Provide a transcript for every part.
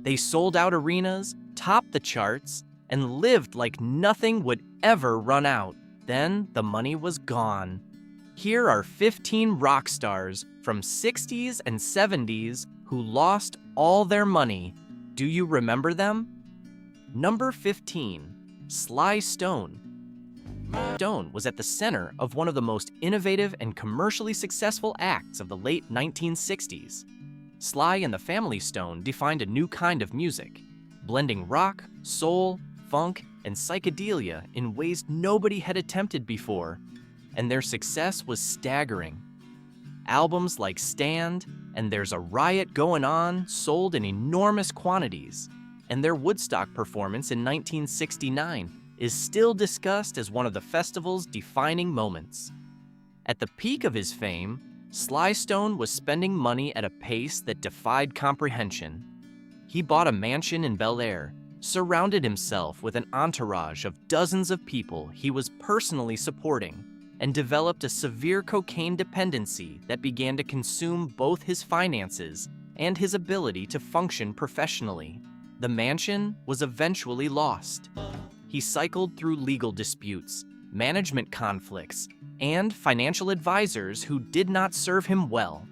They sold out arenas, topped the charts, and lived like nothing would ever run out. Then the money was gone. Here are 15 rock stars from 60s and 70s who lost all their money. Do you remember them? Number 15, Sly Stone. Stone was at the center of one of the most innovative and commercially successful acts of the late 1960s. Sly and the Family Stone defined a new kind of music, blending rock, soul, funk, and psychedelia in ways nobody had attempted before, and their success was staggering. Albums like Stand and There's a Riot Going On sold in enormous quantities, and their Woodstock performance in 1969 is still discussed as one of the festival's defining moments. At the peak of his fame, Sly Stone was spending money at a pace that defied comprehension. He bought a mansion in Bel Air, surrounded himself with an entourage of dozens of people he was personally supporting, and developed a severe cocaine dependency that began to consume both his finances and his ability to function professionally. The mansion was eventually lost. He cycled through legal disputes, management conflicts, and financial advisors who did not serve him well.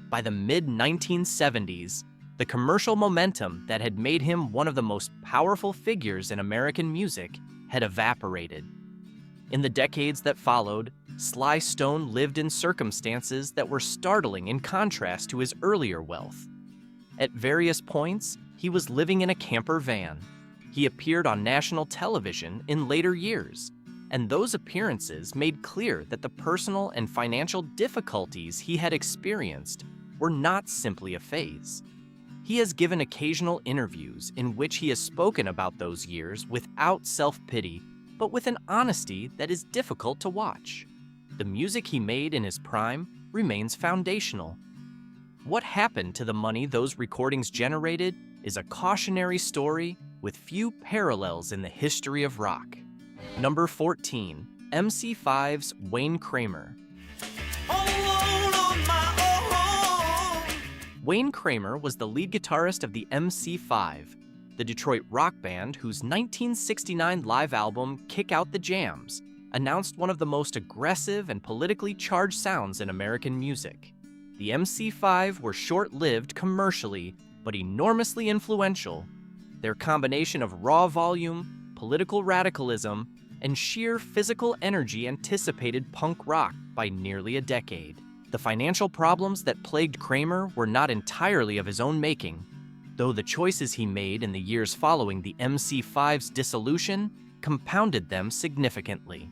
By the mid-1970s, the commercial momentum that had made him one of the most powerful figures in American music had evaporated. In the decades that followed, Sly Stone lived in circumstances that were startling in contrast to his earlier wealth. At various points, he was living in a camper van. He appeared on national television in later years, and those appearances made clear that the personal and financial difficulties he had experienced were not simply a phase. He has given occasional interviews in which he has spoken about those years without self-pity, but with an honesty that is difficult to watch. The music he made in his prime remains foundational. What happened to the money those recordings generated is a cautionary story with few parallels in the history of rock. Number 14, MC5's Wayne Kramer. Wayne Kramer was the lead guitarist of the MC5, the Detroit rock band whose 1969 live album, Kick Out the Jams, announced one of the most aggressive and politically charged sounds in American music. The MC5 were short-lived commercially, but enormously influential. Their combination of raw volume, political radicalism, and sheer physical energy anticipated punk rock by nearly a decade. The financial problems that plagued Kramer were not entirely of his own making, though the choices he made in the years following the MC5's dissolution compounded them significantly.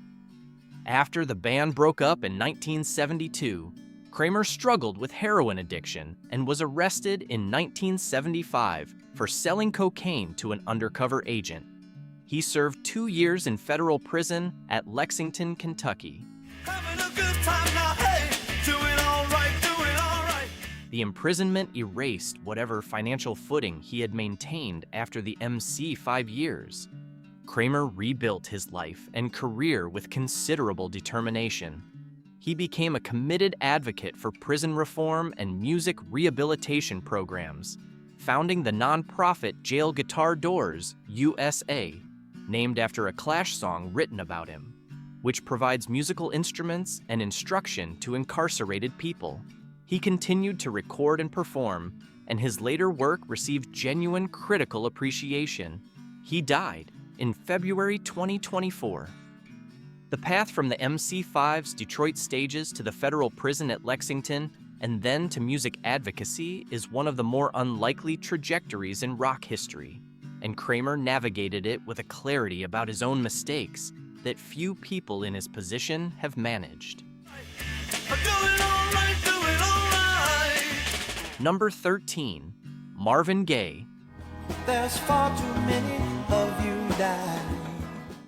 After the band broke up in 1972, Kramer struggled with heroin addiction and was arrested in 1975 for selling cocaine to an undercover agent. He served 2 years in federal prison at Lexington, Kentucky. The imprisonment erased whatever financial footing he had maintained after the MC 5 years. Kramer rebuilt his life and career with considerable determination. He became a committed advocate for prison reform and music rehabilitation programs, founding the nonprofit Jail Guitar Doors USA, named after a Clash song written about him, which provides musical instruments and instruction to incarcerated people. He continued to record and perform, and his later work received genuine critical appreciation. He died in February 2024. The path from the MC5's Detroit stages to the federal prison at Lexington and then to music advocacy is one of the more unlikely trajectories in rock history, and Kramer navigated it with a clarity about his own mistakes that few people in his position have managed. Number 13, Marvin Gaye. There's far too many of you die.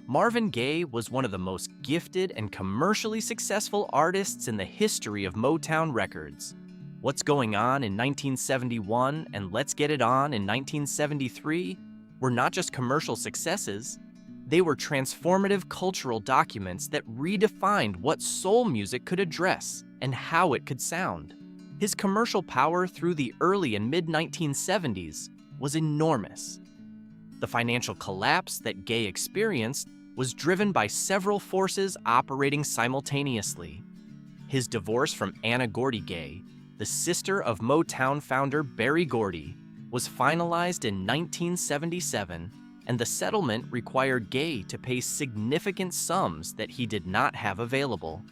Marvin Gaye was one of the most gifted and commercially successful artists in the history of Motown Records. What's Going On in 1971 and Let's Get It On in 1973 were not just commercial successes, they were transformative cultural documents that redefined what soul music could address and how it could sound. His commercial power through the early and mid-1970s was enormous. The financial collapse that Gaye experienced was driven by several forces operating simultaneously. His divorce from Anna Gordy Gaye, the sister of Motown founder Berry Gordy, was finalized in 1977, and the settlement required Gaye to pay significant sums that he did not have available.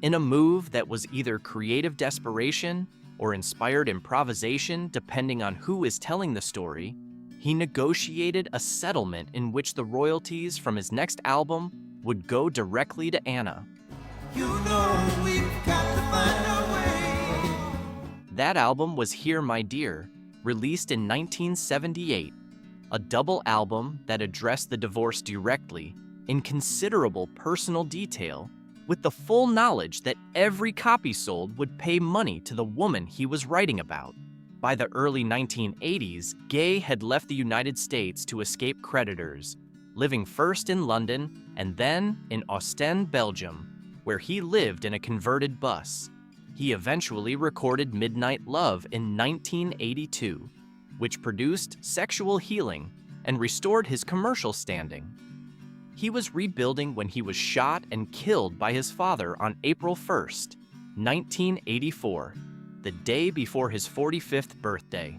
In a move that was either creative desperation or inspired improvisation, depending on who is telling the story, he negotiated a settlement in which the royalties from his next album would go directly to Anna. You know we've got to find a way. That album was Here My Dear, released in 1978, a double album that addressed the divorce directly, in considerable personal detail, with the full knowledge that every copy sold would pay money to the woman he was writing about. By the early 1980s, Gaye had left the United States to escape creditors, living first in London and then in Ostend, Belgium, where he lived in a converted bus. He eventually recorded Midnight Love in 1982, which produced Sexual Healing and restored his commercial standing. He was rebuilding when he was shot and killed by his father on April 1st, 1984, the day before his 45th birthday.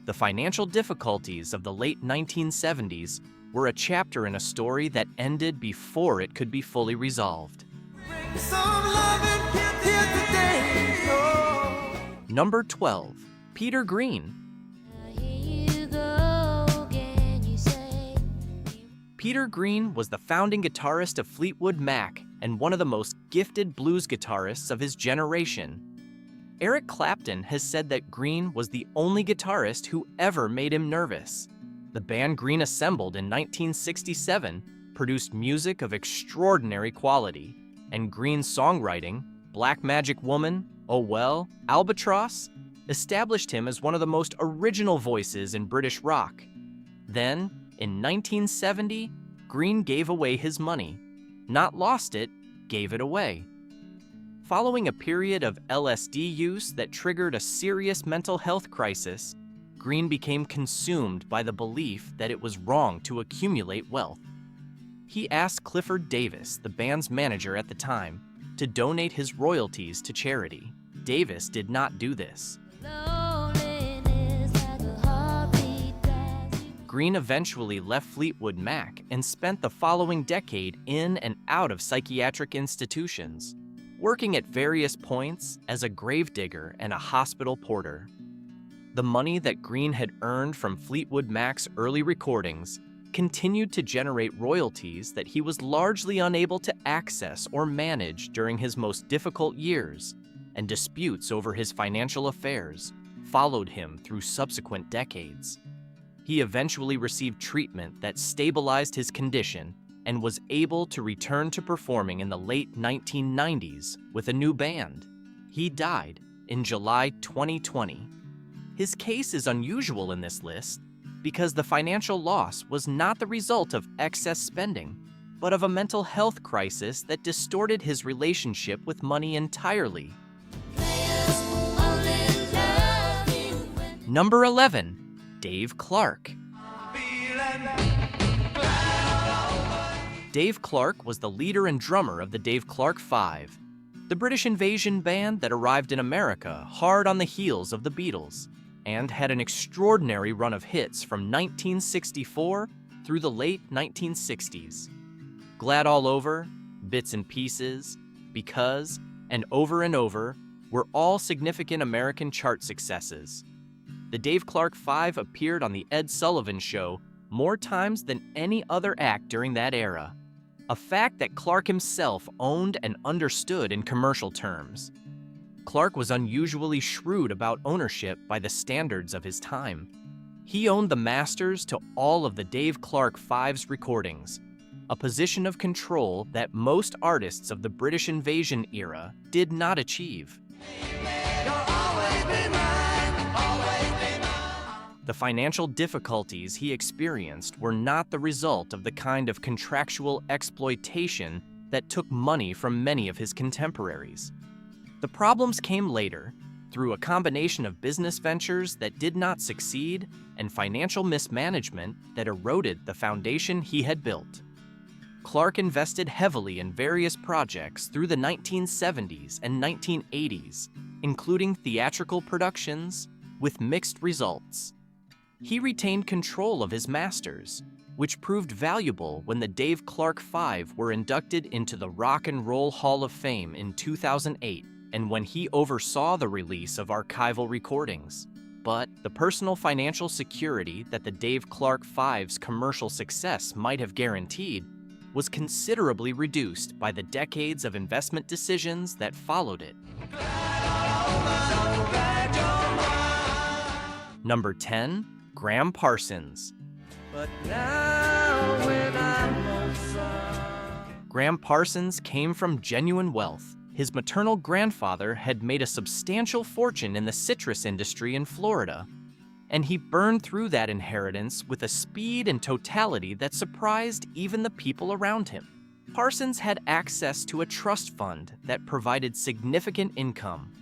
The financial difficulties of the late 1970s were a chapter in a story that ended before it could be fully resolved. Bring some loving here today. Oh. Number 12, Peter Green. Peter Green was the founding guitarist of Fleetwood Mac and one of the most gifted blues guitarists of his generation. Eric Clapton has said that Green was the only guitarist who ever made him nervous. The band Green assembled in 1967 produced music of extraordinary quality, and Green's songwriting, Black Magic Woman, Oh Well, Albatross, established him as one of the most original voices in British rock. Then, in 1970, Green gave away his money. Not lost it, gave it away. Following a period of LSD use that triggered a serious mental health crisis, Green became consumed by the belief that it was wrong to accumulate wealth. He asked Clifford Davis, the band's manager at the time, to donate his royalties to charity. Davis did not do this. Green eventually left Fleetwood Mac and spent the following decade in and out of psychiatric institutions, working at various points as a gravedigger and a hospital porter. The money that Green had earned from Fleetwood Mac's early recordings continued to generate royalties that he was largely unable to access or manage during his most difficult years, and disputes over his financial affairs followed him through subsequent decades. He eventually received treatment that stabilized his condition and was able to return to performing in the late 1990s with a new band. He died in July 2020. His case is unusual in this list because the financial loss was not the result of excess spending, but of a mental health crisis that distorted his relationship with money entirely. Number 11, Dave Clark. Dave Clark was the leader and drummer of the Dave Clark Five, the British invasion band that arrived in America hard on the heels of the Beatles, and had an extraordinary run of hits from 1964 through the late 1960s. Glad All Over, Bits and Pieces, Because, and Over were all significant American chart successes. The Dave Clark Five appeared on The Ed Sullivan Show more times than any other act during that era, a fact that Clark himself owned and understood in commercial terms. Clark was unusually shrewd about ownership by the standards of his time. He owned the masters to all of the Dave Clark Five's recordings, a position of control that most artists of the British invasion era did not achieve. The financial difficulties he experienced were not the result of the kind of contractual exploitation that took money from many of his contemporaries. The problems came later, Through a combination of business ventures that did not succeed and financial mismanagement that eroded the foundation he had built. Clarke invested heavily in various projects through the 1970s and 1980s, including theatrical productions, with mixed results. He retained control of his masters, which proved valuable when the Dave Clarke Five were inducted into the Rock and Roll Hall of Fame in 2008, and when he oversaw the release of archival recordings. But the personal financial security that the Dave Clarke Five's commercial success might have guaranteed was considerably reduced by the decades of investment decisions that followed it. Number 10, Gram Parsons. But now when I'm Gram Parsons came from genuine wealth. His maternal grandfather had made a substantial fortune in the citrus industry in Florida, and he burned through that inheritance with a speed and totality that surprised even the people around him. Parsons had access to a trust fund that provided significant income,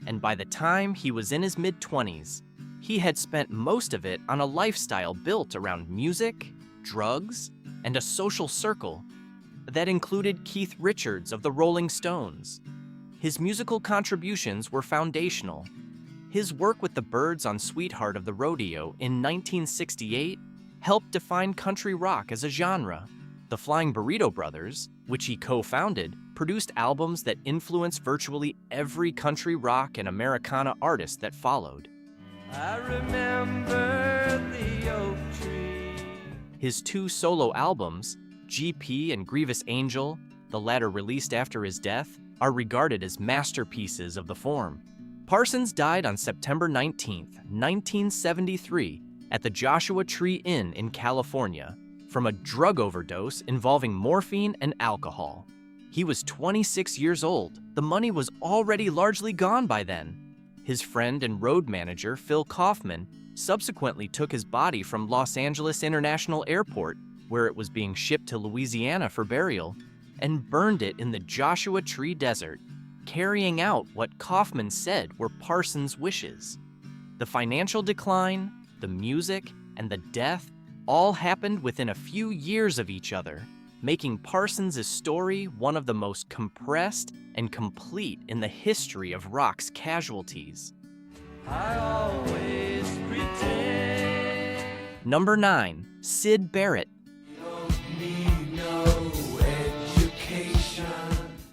and by the time he was in his mid-20s, he had spent most of it on a lifestyle built around music, drugs, and a social circle that included Keith Richards of the Rolling Stones. His musical contributions were foundational. His work with the Byrds on Sweetheart of the Rodeo in 1968 helped define country rock as a genre. The Flying Burrito Brothers, which he co-founded, produced albums that influenced virtually every country rock and Americana artist that followed. I remember the oak tree. His two solo albums, GP and Grievous Angel, the latter released after his death, are regarded as masterpieces of the form. Parsons died on September 19, 1973, at the Joshua Tree Inn in California from a drug overdose involving morphine and alcohol. He was 26 years old. The money was already largely gone by then. His friend and road manager, Phil Kaufman, subsequently took his body from Los Angeles International Airport, where it was being shipped to Louisiana for burial, and burned it in the Joshua Tree Desert, carrying out what Kaufman said were Parsons' wishes. The financial decline, the music, and the death all happened within a few years of each other, making Parsons' story one of the most compressed and complete in the history of rock's casualties. I always pretend. Number 9, Syd Barrett. Don't need no education.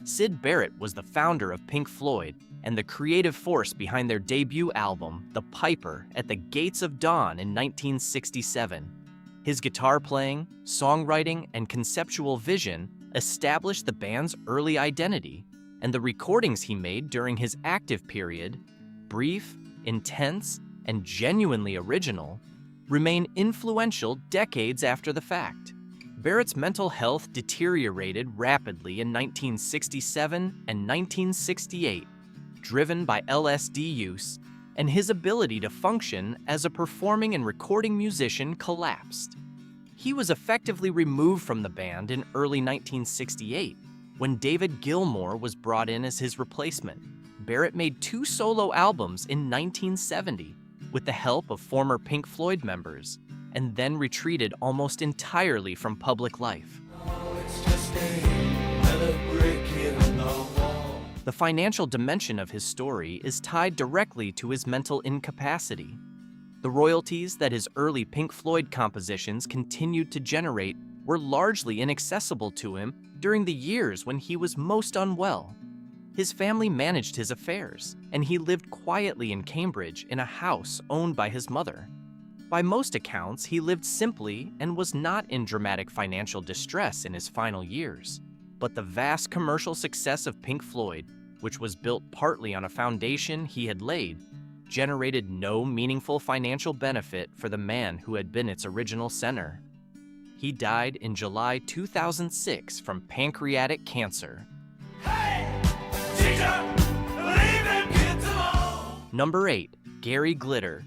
Syd Barrett was the founder of Pink Floyd and the creative force behind their debut album, The Piper, at the Gates of Dawn in 1967. His guitar playing, songwriting, and conceptual vision established the band's early identity, and the recordings he made during his active period, brief, intense, and genuinely original, remain influential decades after the fact. Barrett's mental health deteriorated rapidly in 1967 and 1968, driven by LSD use, and his ability to function as a performing and recording musician collapsed. He was effectively removed from the band in early 1968, when David Gilmour was brought in as his replacement. Barrett made 2 solo albums in 1970 with the help of former Pink Floyd members, and then retreated almost entirely from public life. Oh, it's just another brick in the wall. The financial dimension of his story is tied directly to his mental incapacity. The royalties that his early Pink Floyd compositions continued to generate were largely inaccessible to him during the years when he was most unwell. His family managed his affairs, and he lived quietly in Cambridge in a house owned by his mother. By most accounts, he lived simply and was not in dramatic financial distress in his final years. But the vast commercial success of Pink Floyd, which was built partly on a foundation he had laid, generated no meaningful financial benefit for the man who had been its original center. He died in July 2006 from pancreatic cancer. Hey, teacher, leave them kids alone. Number 8, Gary Glitter.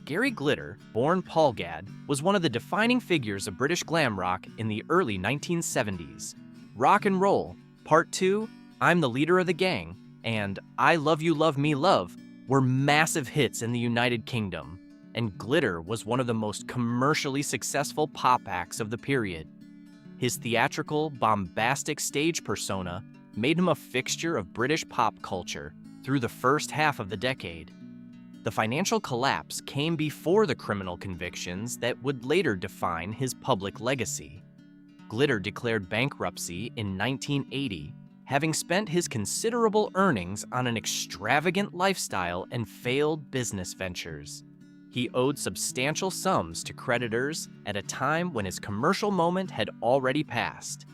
Gary Glitter, born Paul Gadd, was one of the defining figures of British glam rock in the early 1970s. Rock and roll, Part 2, I'm the Leader of the Gang, and I Love You, Love Me, Love were massive hits in the United Kingdom, and Glitter was one of the most commercially successful pop acts of the period. His theatrical, bombastic stage persona made him a fixture of British pop culture through the first half of the decade. The financial collapse came before the criminal convictions that would later define his public legacy. Glitter declared bankruptcy in 1980, having spent his considerable earnings on an extravagant lifestyle and failed business ventures. He owed substantial sums to creditors at a time when his commercial moment had already passed.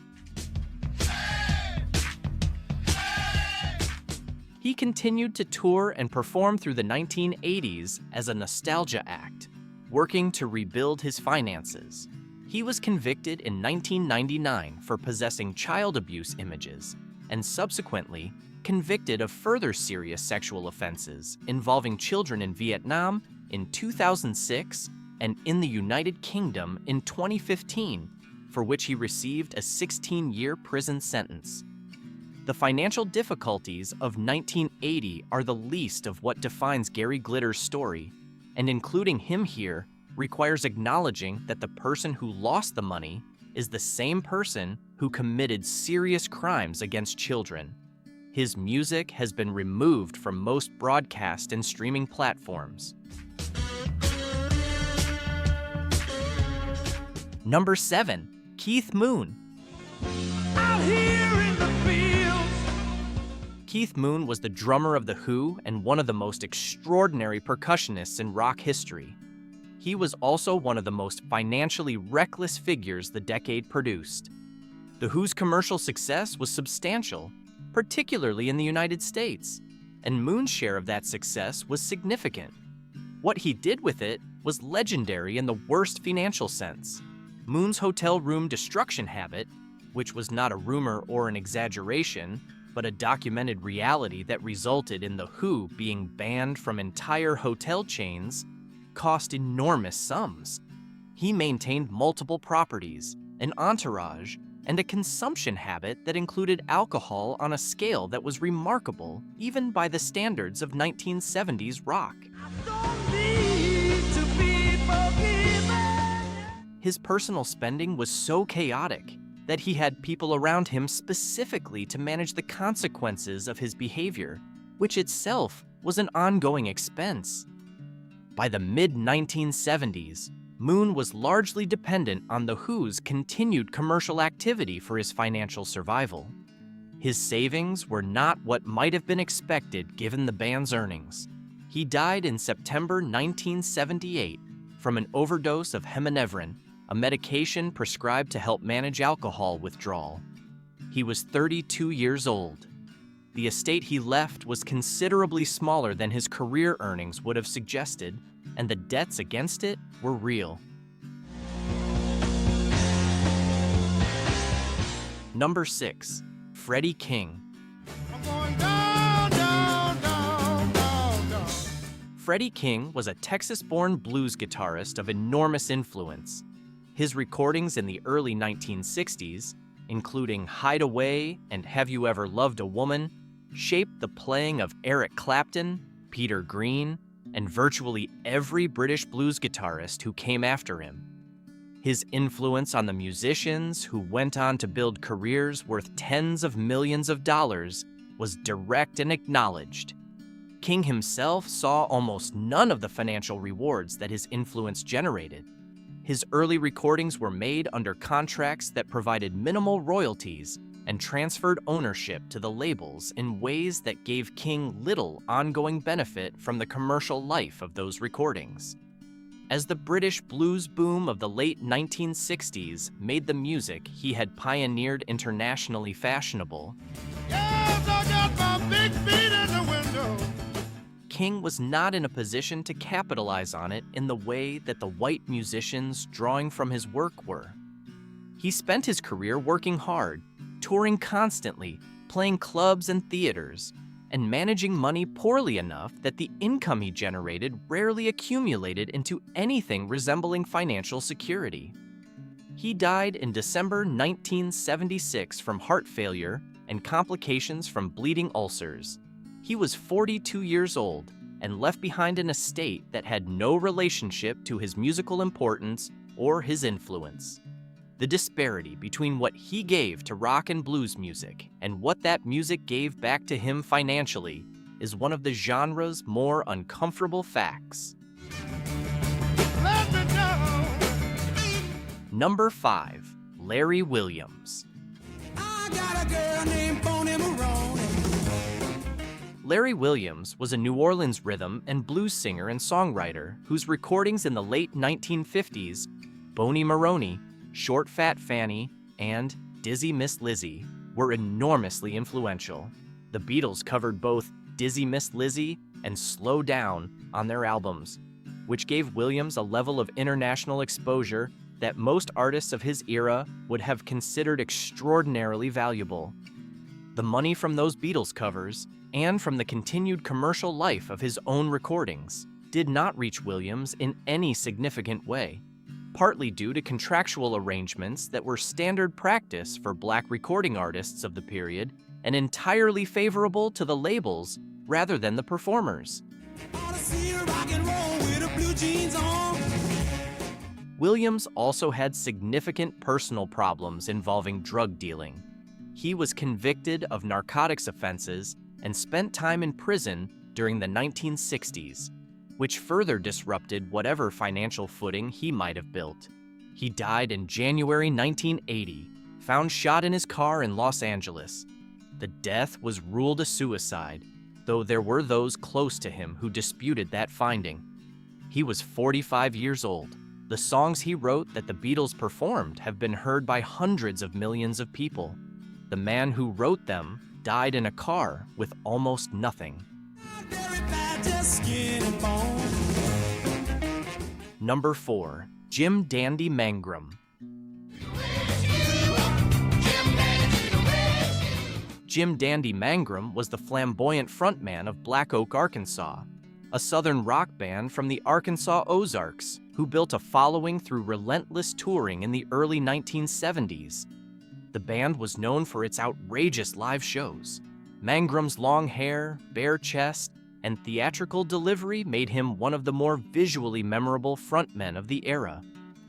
He continued to tour and perform through the 1980s as a nostalgia act, working to rebuild his finances. He was convicted in 1999 for possessing child abuse images, and subsequently convicted of further serious sexual offenses involving children in Vietnam in 2006 and in the United Kingdom in 2015, for which he received a 16-year prison sentence. The financial difficulties of 1980 are the least of what defines Gary Glitter's story, and including him here requires acknowledging that the person who lost the money is the same person who committed serious crimes against children. His music has been removed from most broadcast and streaming platforms. Number 7, Keith Moon. Out here in the fields. Keith Moon was the drummer of The Who and one of the most extraordinary percussionists in rock history. He was also one of the most financially reckless figures the decade produced. The Who's commercial success was substantial, particularly in the United States, and Moon's share of that success was significant. What he did with it was legendary in the worst financial sense. Moon's hotel room destruction habit, which was not a rumor or an exaggeration, but a documented reality that resulted in The Who being banned from entire hotel chains, cost enormous sums. He maintained multiple properties, an entourage, and a consumption habit that included alcohol on a scale that was remarkable even by the standards of 1970s rock. Don't need to be forgiven. His personal spending was so chaotic that he had people around him specifically to manage the consequences of his behavior, which itself was an ongoing expense. By the mid-1970s, Moon was largely dependent on The Who's continued commercial activity for his financial survival. His savings were not what might have been expected given the band's earnings. He died in September 1978 from an overdose of heminevrin, a medication prescribed to help manage alcohol withdrawal. He was 32 years old. The estate he left was considerably smaller than his career earnings would have suggested, and the debts against it were real. Number 6, Freddie King. I'm going down, down, down, down, down. Freddie King was a Texas-born blues guitarist of enormous influence. His recordings in the early 1960s, including Hideaway and Have You Ever Loved a Woman, shaped the playing of Eric Clapton, Peter Green, and virtually every British blues guitarist who came after him. His influence on the musicians who went on to build careers worth tens of millions of dollars was direct and acknowledged. King himself saw almost none of the financial rewards that his influence generated. His early recordings were made under contracts that provided minimal royalties and transferred ownership to the labels in ways that gave King little ongoing benefit from the commercial life of those recordings. As the British blues boom of the late 1960s made the music he had pioneered internationally fashionable, Yes, I got my big feet in the window. King was not in a position to capitalize on it in the way that the white musicians drawing from his work were. He spent his career working hard, touring constantly, playing clubs and theaters, and managing money poorly enough that the income he generated rarely accumulated into anything resembling financial security. He died in December 1976 from heart failure and complications from bleeding ulcers. He was 42 years old and left behind an estate that had no relationship to his musical importance or his influence. The disparity between what he gave to rock and blues music and what that music gave back to him financially is one of the genre's more uncomfortable facts. Number 5. Larry Williams. I got a girl named Bonnie Maroney. Larry Williams was a New Orleans rhythm and blues singer and songwriter whose recordings in the late 1950s, Bonnie Maroney, Short Fat Fanny, and Dizzy Miss Lizzie, were enormously influential. The Beatles covered both Dizzy Miss Lizzie and Slow Down on their albums, which gave Williams a level of international exposure that most artists of his era would have considered extraordinarily valuable. The money from those Beatles covers, and from the continued commercial life of his own recordings, did not reach Williams in any significant way, partly due to contractual arrangements that were standard practice for black recording artists of the period and entirely favorable to the labels rather than the performers. Williams also had significant personal problems involving drug dealing. He was convicted of narcotics offenses and spent time in prison during the 1960s, which further disrupted whatever financial footing he might have built. He died in January 1980, found shot in his car in Los Angeles. The death was ruled a suicide, though there were those close to him who disputed that finding. He was 45 years old. The songs he wrote that the Beatles performed have been heard by hundreds of millions of people. The man who wrote them died in a car with almost nothing. Number 4. Jim Dandy Mangrum. Jim Dandy Mangrum was the flamboyant frontman of Black Oak, Arkansas, a southern rock band from the Arkansas Ozarks who built a following through relentless touring in the early 1970s. The band was known for its outrageous live shows. Mangrum's long hair, bare chest, and theatrical delivery made him one of the more visually memorable frontmen of the era,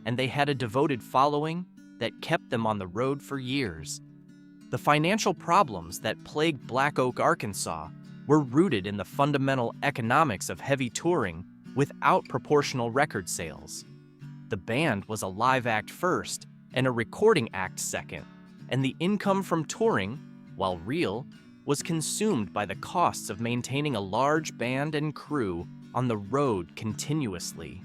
and they had a devoted following that kept them on the road for years. The financial problems that plagued Black Oak, Arkansas, were rooted in the fundamental economics of heavy touring without proportional record sales. The band was a live act first and a recording act second, and the income from touring, while real, was consumed by the costs of maintaining a large band and crew on the road continuously.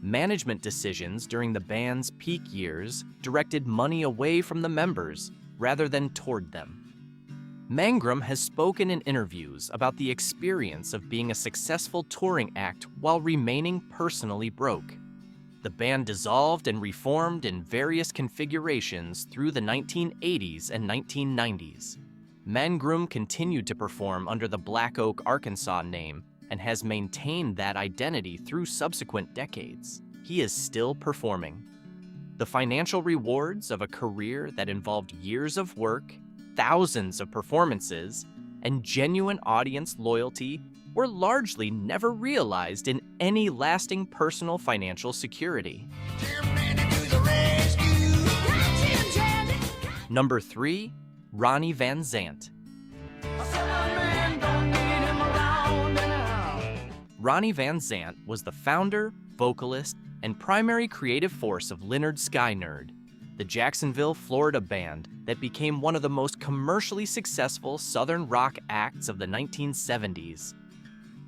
Management decisions during the band's peak years directed money away from the members rather than toward them. Mangrum has spoken in interviews about the experience of being a successful touring act while remaining personally broke. The band dissolved and reformed in various configurations through the 1980s and 1990s. Mangrum continued to perform under the Black Oak, Arkansas name and has maintained that identity through subsequent decades. He is still performing. The financial rewards of a career that involved years of work, thousands of performances, and genuine audience loyalty were largely never realized in any lasting personal financial security. Number 3. Ronnie Van Zant. Ronnie Van Zant was the founder, vocalist, and primary creative force of Lynyrd Skynyrd, the Jacksonville, Florida band that became one of the most commercially successful Southern rock acts of the 1970s.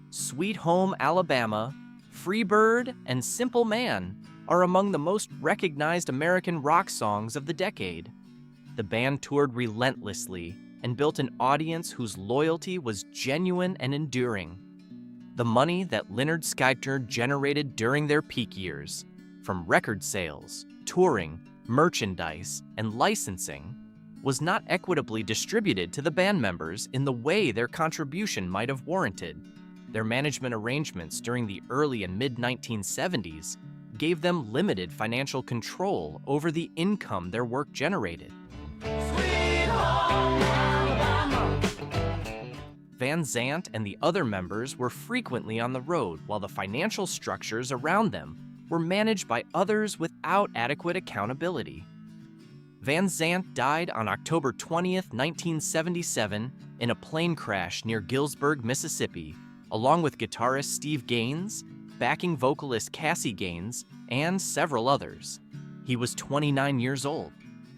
Sweet Home Alabama, Freebird, and Simple Man are among the most recognized American rock songs of the decade. The band toured relentlessly and built an audience whose loyalty was genuine and enduring. The money that Lynyrd Skynyrd generated during their peak years, from record sales, touring, merchandise, and licensing, was not equitably distributed to the band members in the way their contribution might have warranted. Their management arrangements during the early and mid-1970s gave them limited financial control over the income their work generated. Van Zant and the other members were frequently on the road while the financial structures around them were managed by others without adequate accountability. Van Zant died on October 20th, 1977 in a plane crash near Gillsburg, Mississippi, along with guitarist Steve Gaines, backing vocalist Cassie Gaines, and several others. He was 29 years old.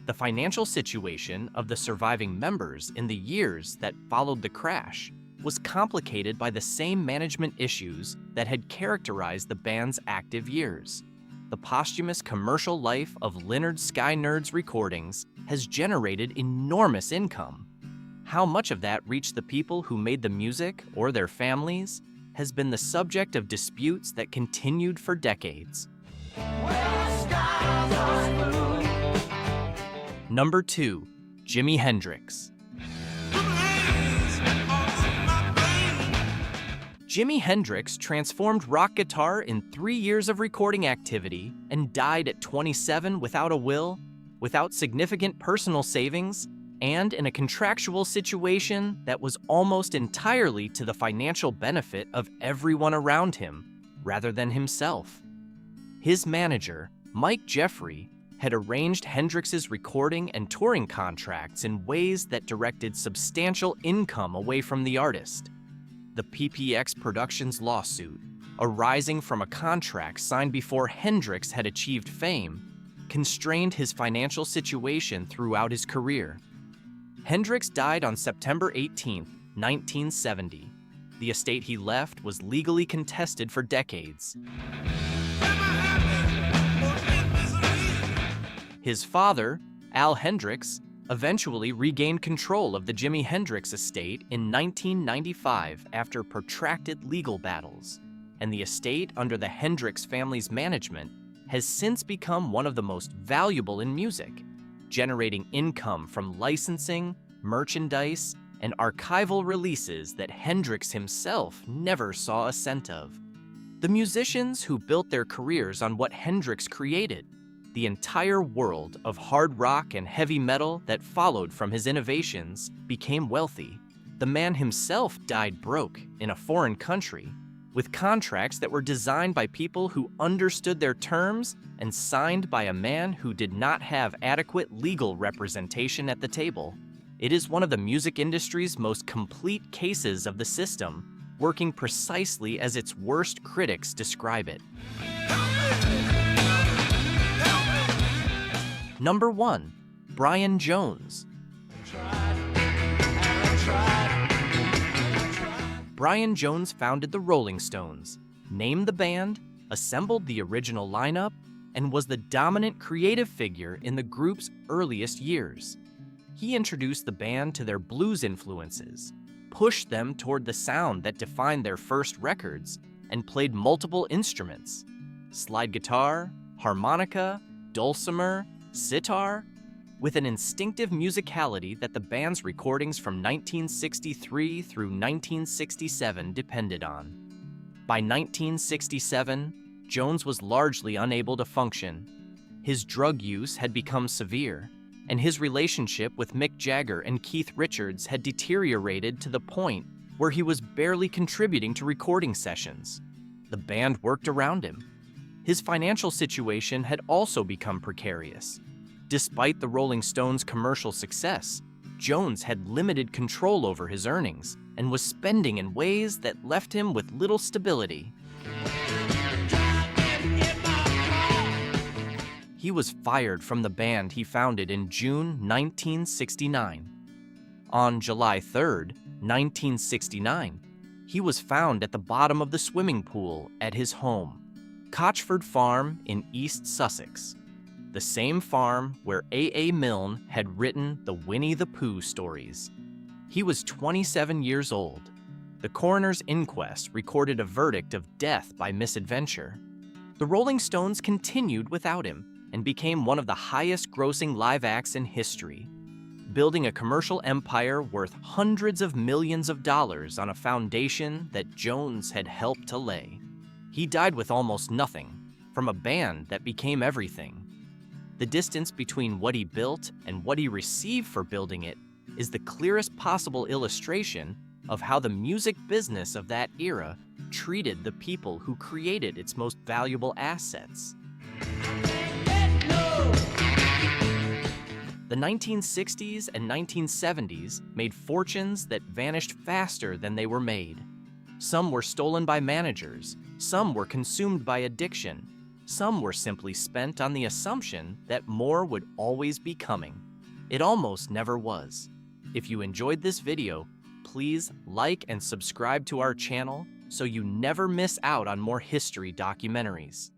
The financial situation of the surviving members in the years that followed the crash was complicated by the same management issues that had characterized the band's active years. The posthumous commercial life of Lynyrd Skynyrd's recordings has generated enormous income. How much of that reached the people who made the music or their families has been the subject of disputes that continued for decades. Number 2, Jimi Hendrix. Jimi Hendrix transformed rock guitar in 3 years of recording activity and died at 27 without a will, without significant personal savings, and in a contractual situation that was almost entirely to the financial benefit of everyone around him, rather than himself. His manager, Mike Jeffrey, had arranged Hendrix's recording and touring contracts in ways that directed substantial income away from the artist. The PPX Productions lawsuit, arising from a contract signed before Hendrix had achieved fame, constrained his financial situation throughout his career. Hendrix died on September 18, 1970. The estate he left was legally contested for decades. His father, Al Hendrix, eventually regained control of the Jimi Hendrix estate in 1995 after protracted legal battles, and the estate under the Hendrix family's management has since become one of the most valuable in music, generating income from licensing, merchandise, and archival releases that Hendrix himself never saw a cent of. The musicians who built their careers on what Hendrix created, the entire world of hard rock and heavy metal that followed from his innovations, became wealthy. The man himself died broke in a foreign country, with contracts that were designed by people who understood their terms and signed by a man who did not have adequate legal representation at the table. It is one of the music industry's most complete cases of the system, working precisely as its worst critics describe it. Number 1, Brian Jones. Brian Jones founded the Rolling Stones, named the band, assembled the original lineup, and was the dominant creative figure in the group's earliest years. He introduced the band to their blues influences, pushed them toward the sound that defined their first records, and played multiple instruments: slide guitar, harmonica, dulcimer, sitar, with an instinctive musicality that the band's recordings from 1963 through 1967 depended on. By 1967, Jones was largely unable to function. His drug use had become severe, and his relationship with Mick Jagger and Keith Richards had deteriorated to the point where he was barely contributing to recording sessions. The band worked around him. His financial situation had also become precarious. Despite the Rolling Stones' commercial success, Jones had limited control over his earnings and was spending in ways that left him with little stability. He was fired from the band he founded in June 1969. On July 3, 1969, he was found at the bottom of the swimming pool at his home, Cochford Farm in East Sussex, the same farm where A.A. Milne had written the Winnie the Pooh stories. He was 27 years old. The coroner's inquest recorded a verdict of death by misadventure. The Rolling Stones continued without him and became one of the highest-grossing live acts in history, building a commercial empire worth hundreds of millions of dollars on a foundation that Jones had helped to lay. He died with almost nothing, from a band that became everything. The distance between what he built and what he received for building it is the clearest possible illustration of how the music business of that era treated the people who created its most valuable assets. The 1960s and 1970s made fortunes that vanished faster than they were made. Some were stolen by managers, some were consumed by addiction, some were simply spent on the assumption that more would always be coming. It almost never was. If you enjoyed this video, please like and subscribe to our channel so you never miss out on more history documentaries.